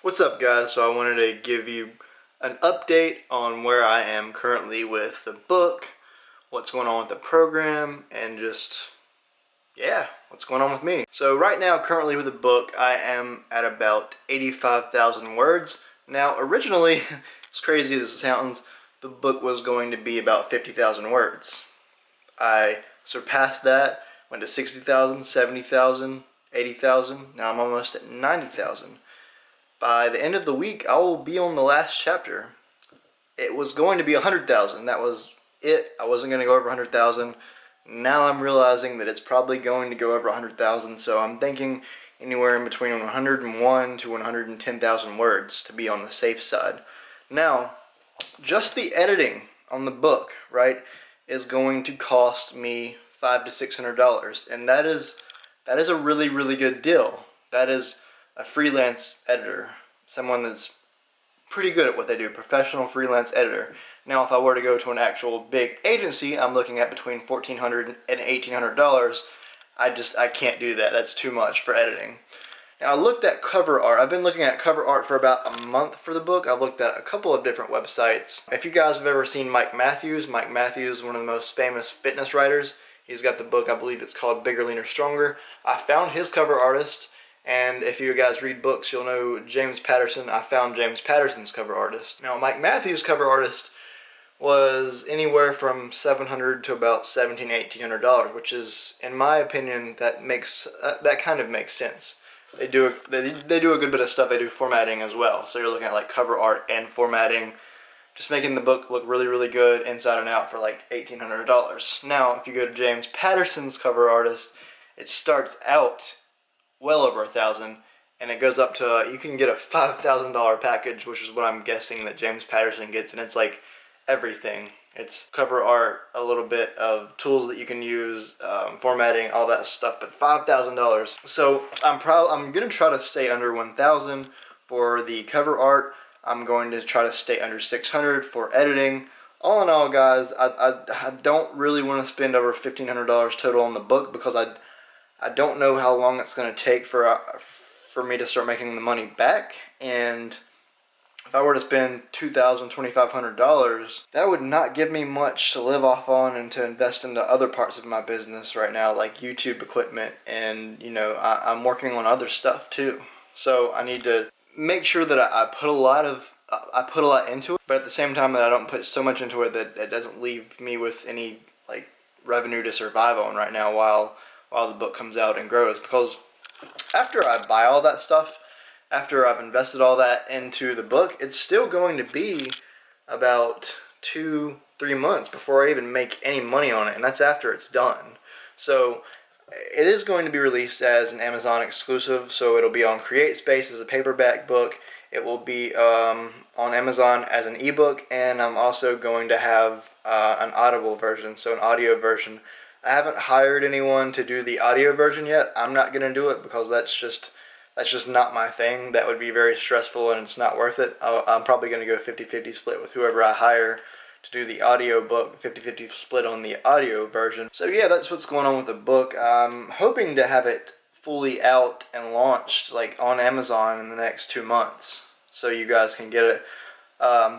What's up, guys? So I wanted to give you an update on where I am currently with the book, what's going on with the program, and just, yeah, what's going on with me. So right now, currently with the book, I am at about 85,000 words. Now, originally, as crazy as it sounds, the book was going to be about 50,000 words. I surpassed that, went to 60,000, 70,000, 80,000. Now I'm almost at 90,000. By the end of the week, I will be on the last chapter. It was going to be 100,000. That was it. I wasn't going to go over 100,000. Now I'm realizing that it's probably going to go over 100,000, so I'm thinking anywhere in between 101 to 110,000 words to be on the safe side. Now, just the editing on the book, right, is going to cost me $500 to $600, and that is a really, really good deal. That is a freelance editor, someone that's pretty good at what they do, professional freelance editor. Now, if I were to go to an actual big agency, I'm looking at between $1,400 and $1,800. I can't do that. That's too much for editing. Now, I looked at cover art. I've been looking at cover art for about a month for the book. I've looked at a couple of different websites. If you guys have ever seen Mike Matthews, one of the most famous fitness writers. He's got the book, I believe it's called Bigger, Leaner, Stronger. I found his cover artist. And if you guys read books, you'll know James Patterson. I found James Patterson's cover artist. Now, Mike Matthews' cover artist was anywhere from $700 to about $1,700, $1,800, which is, in my opinion, that kind of makes sense. They do a good bit of stuff. They do formatting as well. So you're looking at like cover art and formatting, just making the book look really, really good inside and out for like $1,800. Now, if you go to James Patterson's cover artist, it starts out well over 1,000, and it goes up to, you can get a $5,000 package, which is what I'm guessing that James Patterson gets, and it's like everything. It's cover art, a little bit of tools that you can use, formatting, all that stuff, but $5,000. So I'm gonna try to stay under 1,000 for the cover art. I'm going to try to stay under 600 for editing. All in all, guys, I don't really want to spend over $1,500 total on the book because I don't know how long it's going to take for me to start making the money back, and if I were to spend $2,000, $2,500, that would not give me much to live off on and to invest into other parts of my business right now, like YouTube equipment, and I'm working on other stuff too. So I need to make sure that I put a lot into it, but at the same time that I don't put so much into it that it doesn't leave me with any like revenue to survive on right now while the book comes out and grows. Because after I buy all that stuff, after I've invested all that into the book, it's still going to be about 2-3 months before I even make any money on it, and that's after it's done. So it is going to be released as an Amazon exclusive, so it'll be on CreateSpace as a paperback book. It will be on Amazon as an ebook, and I'm also going to have an Audible version, so an audio version. I haven't hired anyone to do the audio version yet. I'm not going to do it because that's just not my thing. That would be very stressful and it's not worth it. I'm probably going to go 50-50 split with whoever I hire to do the audio book, 50-50 split on the audio version. So yeah, that's what's going on with the book. I'm hoping to have it fully out and launched like on Amazon in the next 2 months so you guys can get it.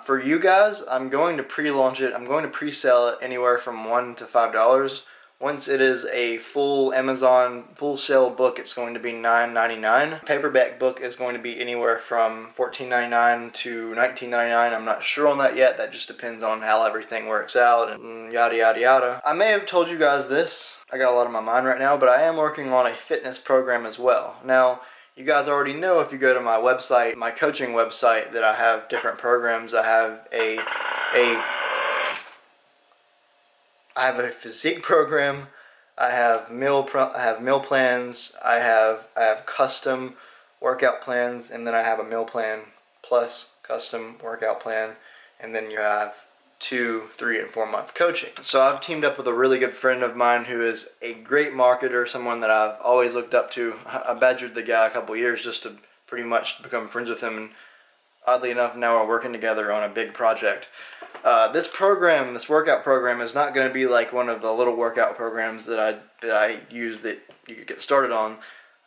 For you guys, I'm going to pre-launch it. I'm going to pre-sell it anywhere from $1 to $5. Once it is a full Amazon full sale book, it's going to be $9.99. Paperback book is going to be anywhere from $14.99 to $19.99. I'm not sure on that yet. That just depends on how everything works out and yada yada yada. I may have told you guys this. I got a lot on my mind right now, but I am working on a fitness program as well. Now, you guys already know if you go to my website, my coaching website, that I have different programs. I have a physique program. I have meal plans. I have custom workout plans, and then I have a meal plan plus custom workout plan, and then you have 2, 3, and 4 month coaching. So I've teamed up with a really good friend of mine who is a great marketer, someone that I've always looked up to. I badgered the guy a couple years just to pretty much become friends with him, and oddly enough, now we're working together on a big project. This workout program, is not going to be like one of the little workout programs that I use that you could get started on.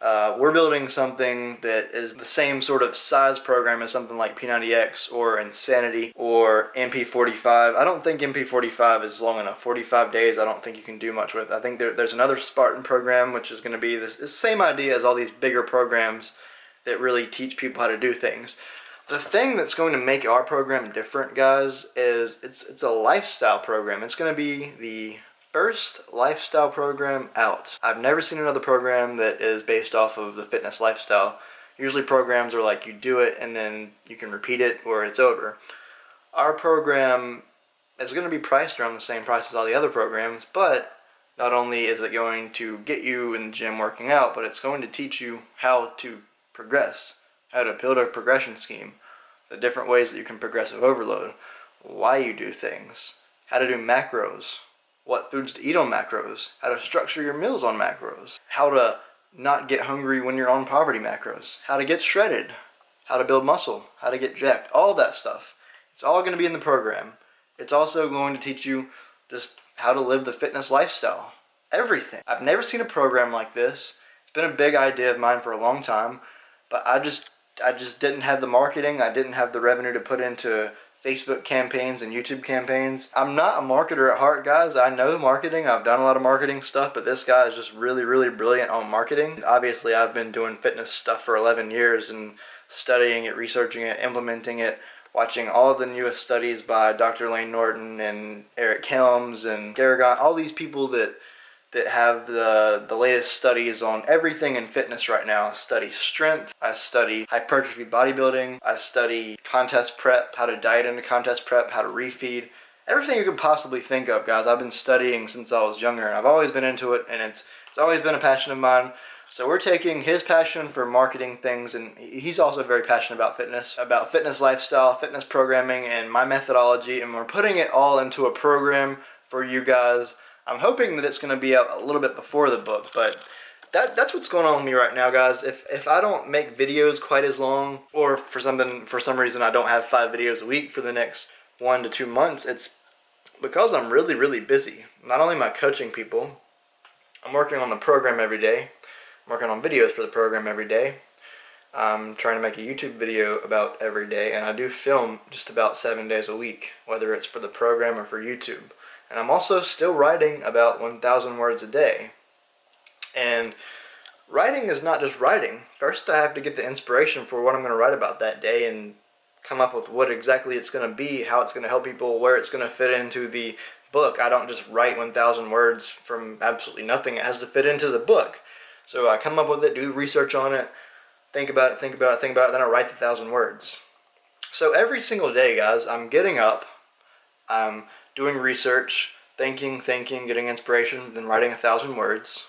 We're building something that is the same sort of size program as something like P90X or Insanity or MP45. I don't think MP45 is long enough. 45 days I don't think you can do much with. I think there's another Spartan program which is going to be this same idea as all these bigger programs that really teach people how to do things. The thing that's going to make our program different, guys, is it's a lifestyle program. It's going to be the first lifestyle program out. I've never seen another program that is based off of the fitness lifestyle. Usually programs are like you do it and then you can repeat it or it's over. Our program is going to be priced around the same price as all the other programs, but not only is it going to get you in the gym working out, but it's going to teach you how to progress, how to build a progression scheme, the different ways that you can progressive overload, why you do things, how to do macros, what foods to eat on macros, how to structure your meals on macros, how to not get hungry when you're on poverty macros, how to get shredded, how to build muscle, how to get jacked, all that stuff. It's all going to be in the program. It's also going to teach you just how to live the fitness lifestyle. Everything. I've never seen a program like this. It's been a big idea of mine for a long time, but I just didn't have the marketing. I didn't have the revenue to put into Facebook campaigns and YouTube campaigns. I'm not a marketer at heart, guys. I know marketing. I've done a lot of marketing stuff, but this guy is just really, really brilliant on marketing. Obviously, I've been doing fitness stuff for 11 years and studying it, researching it, implementing it, watching all of the newest studies by Dr. Lane Norton and Eric Helms and Garragon, all these people that have the latest studies on everything in fitness right now. I study strength, I study hypertrophy bodybuilding, I study contest prep, how to diet into contest prep, how to refeed, everything you could possibly think of, guys. I've been studying since I was younger, and I've always been into it, and it's always been a passion of mine. So we're taking his passion for marketing things, and he's also very passionate about fitness lifestyle, fitness programming, and my methodology, and we're putting it all into a program for you guys. I'm hoping that it's going to be out a little bit before the book, but that's what's going on with me right now, guys. If I don't make videos quite as long, or for some reason I don't have 5 videos a week for the next 1 to 2 months, it's because I'm really, really busy. Not only am I coaching people, I'm working on the program every day. I'm working on videos for the program every day. I'm trying to make a YouTube video about every day, and I do film just about 7 days a week, whether it's for the program or for YouTube. And I'm also still writing about 1,000 words a day. And writing is not just writing. First I have to get the inspiration for what I'm going to write about that day and come up with what exactly it's going to be, how it's going to help people, where it's going to fit into the book. I don't just write 1,000 words from absolutely nothing. It has to fit into the book. So I come up with it, do research on it, think about it, then I write the 1,000 words. So every single day, guys, I'm getting up, I'm doing research, thinking, getting inspiration, then writing 1,000 words.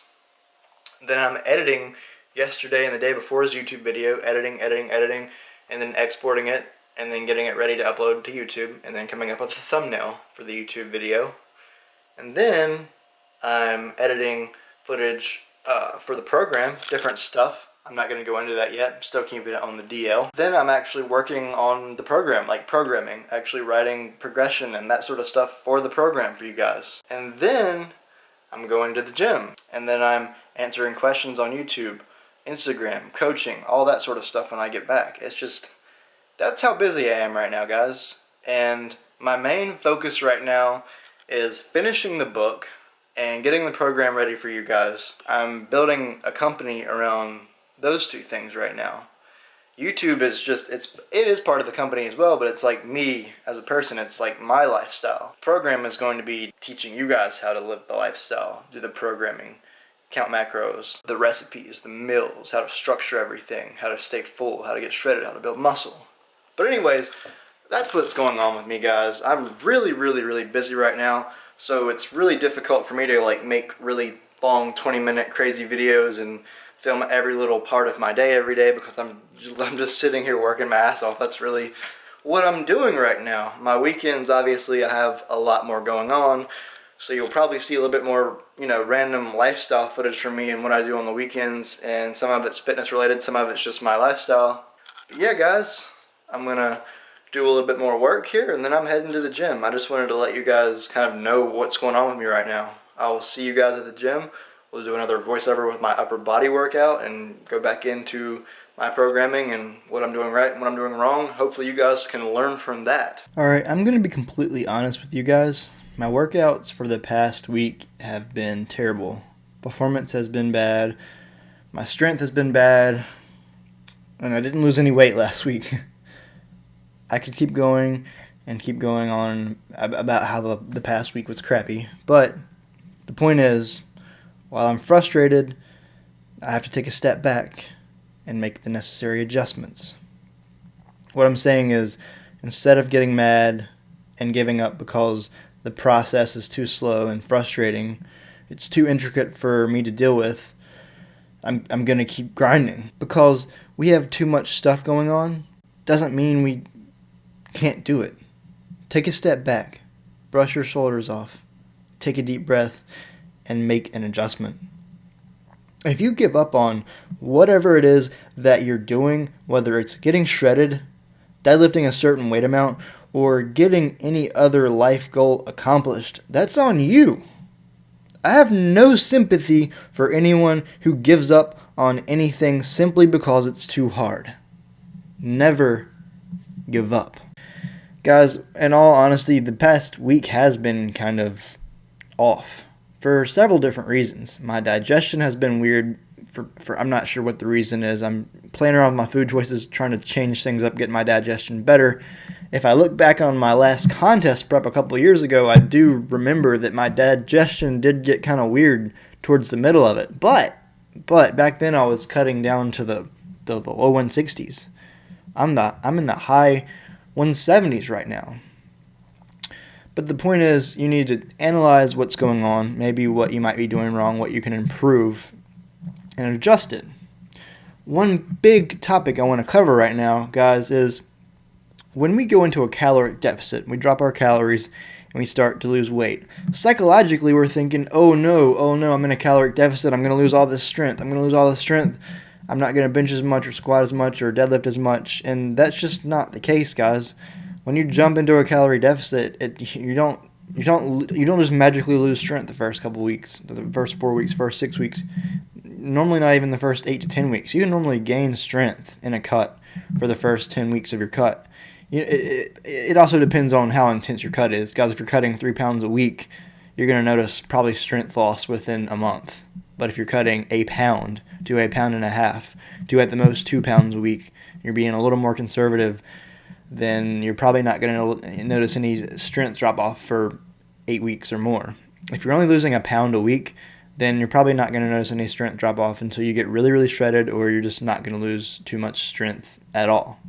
Then I'm editing yesterday and the day before's YouTube video, editing, and then exporting it, and then getting it ready to upload to YouTube, and then coming up with a thumbnail for the YouTube video. And then I'm editing footage for the program, different stuff. I'm not going to go into that yet. I'm still keeping it on the DL. Then I'm actually working on the program, like programming, actually writing progression and that sort of stuff for the program for you guys. And then I'm going to the gym. And then I'm answering questions on YouTube, Instagram, coaching, all that sort of stuff when I get back. It's just, that's how busy I am right now, guys. And my main focus right now is finishing the book and getting the program ready for you guys. I'm building a company around those two things right now. YouTube is just, it is part of the company as well, but it's like me as a person, it's like my lifestyle. Program is going to be teaching you guys how to live the lifestyle, do the programming, count macros, the recipes, the meals, how to structure everything, how to stay full, how to get shredded, how to build muscle. But anyways, that's what's going on with me, guys. I'm really, really, really busy right now, so it's really difficult for me to like make really long 20-minute crazy videos and film every little part of my day every day because I'm just sitting here working my ass off. That's really what I'm doing right now. My weekends, obviously, I have a lot more going on, so you'll probably see a little bit more, random lifestyle footage from me and what I do on the weekends, and some of it's fitness related, some of it's just my lifestyle. But yeah, guys, I'm gonna do a little bit more work here, and then I'm heading to the gym. I just wanted to let you guys kind of know what's going on with me right now. I will see you guys at the gym. we'll do another voiceover with my upper body workout and go back into my programming and what I'm doing right and what I'm doing wrong. Hopefully you guys can learn from that. Alright, I'm going to be completely honest with you guys. My workouts for the past week have been terrible. Performance has been bad. My strength has been bad. And I didn't lose any weight last week. I could keep going and keep going on about how the past week was crappy. But the point is, while I'm frustrated, I have to take a step back and make the necessary adjustments. What I'm saying is, instead of getting mad and giving up because the process is too slow and frustrating, it's too intricate for me to deal with, I'm going to keep grinding. Because we have too much stuff going on doesn't mean we can't do it. Take a step back, brush your shoulders off, take a deep breath, and make an adjustment. If you give up on whatever it is that you're doing, whether it's getting shredded, deadlifting a certain weight amount, or getting any other life goal accomplished, that's on you. I have no sympathy for anyone who gives up on anything simply because it's too hard. Never give up. Guys, in all honesty, the past week has been kind of off for several different reasons. My digestion has been weird. For I'm not sure what the reason is. I'm playing around with my food choices, trying to change things up, get my digestion better. If I look back on my last contest prep a couple of years ago, I do remember that my digestion did get kind of weird towards the middle of it. But back then I was cutting down to the low 160s. I'm in the high 170s right now. But the point is, you need to analyze what's going on, maybe what you might be doing wrong, what you can improve, and adjust it. One big topic I want to cover right now, guys, is when we go into a caloric deficit, we drop our calories and we start to lose weight. Psychologically, we're thinking, oh no, I'm in a caloric deficit, I'm going to lose all this strength, I'm not going to bench as much or squat as much or deadlift as much, and that's just not the case, guys. When you jump into a calorie deficit, you don't just magically lose strength the first couple weeks, the first 4 weeks, first 6 weeks. Normally not even the first 8 to 10 weeks. You can normally gain strength in a cut for the first 10 weeks of your cut. It also depends on how intense your cut is. Guys, if you're cutting 3 pounds a week, you're going to notice probably strength loss within a month. But if you're cutting a pound to a pound and a half to at the most 2 pounds a week, you're being a little more conservative, then you're probably not going to notice any strength drop off for 8 weeks or more. If you're only losing a pound a week, then you're probably not going to notice any strength drop off until you get really, really shredded, or you're just not going to lose too much strength at all.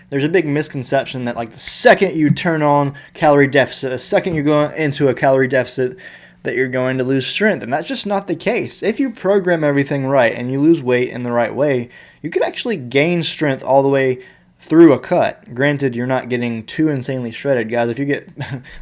There's a big misconception that like the second you turn on calorie deficit, the second you go into a calorie deficit, that you're going to lose strength, and that's just not the case. If you program everything right and you lose weight in the right way, you could actually gain strength all the way through a cut. Granted, you're not getting too insanely shredded, guys. If you get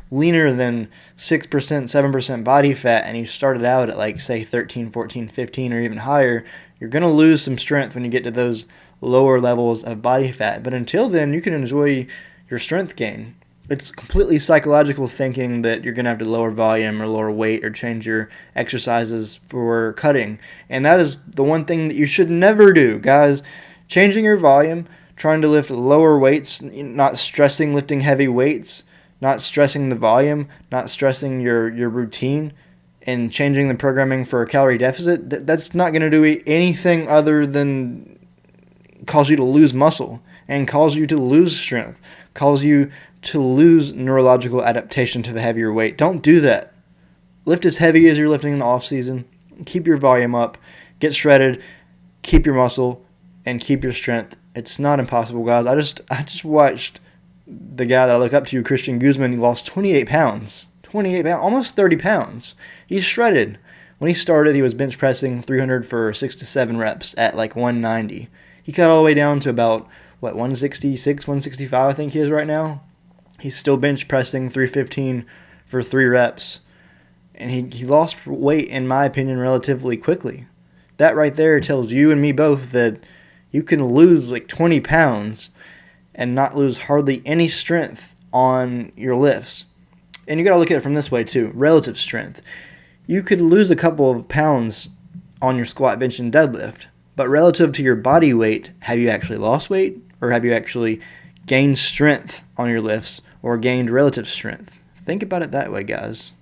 leaner than 6%, 7% body fat and you started out at like, say, 13, 14, 15 or even higher, you're going to lose some strength when you get to those lower levels of body fat. But until then, you can enjoy your strength gain. It's completely psychological thinking that you're going to have to lower volume or lower weight or change your exercises for cutting. And that is the one thing that you should never do, guys. Changing your volume, trying to lift lower weights, not stressing lifting heavy weights, not stressing the volume, not stressing your routine, and changing the programming for a calorie deficit, that's not going to do anything other than cause you to lose muscle and cause you to lose strength, cause you to lose neurological adaptation to the heavier weight. Don't do that. Lift as heavy as you're lifting in the off season. Keep your volume up. Get shredded. Keep your muscle and keep your strength. It's not impossible, guys. I just watched the guy that I look up to, Christian Guzman. He lost 28 pounds. 28 pounds, almost 30 pounds. He's shredded. When he started, he was bench pressing 300 for 6 to 7 reps at like 190. He cut all the way down to about, 166, 165 I think he is right now. He's still bench pressing 315 for 3 reps. And he lost weight, in my opinion, relatively quickly. That right there tells you and me both that you can lose like 20 pounds and not lose hardly any strength on your lifts. And you got to look at it from this way too, relative strength. you could lose a couple of pounds on your squat, bench, and deadlift. But relative to your body weight, have you actually lost weight? Or have you actually gained strength on your lifts or gained relative strength? Think about it that way, guys.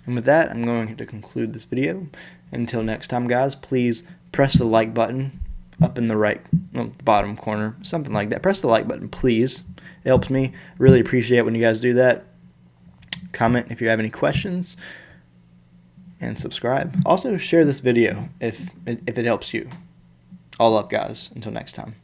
And with that, I'm going to conclude this video. Until next time, guys, please press the like button up in the bottom corner, something like that. Press the like button, please. It helps me. Really appreciate it when you guys do that. Comment if you have any questions, and subscribe. Also, share this video if it helps you. All love, guys. Until next time.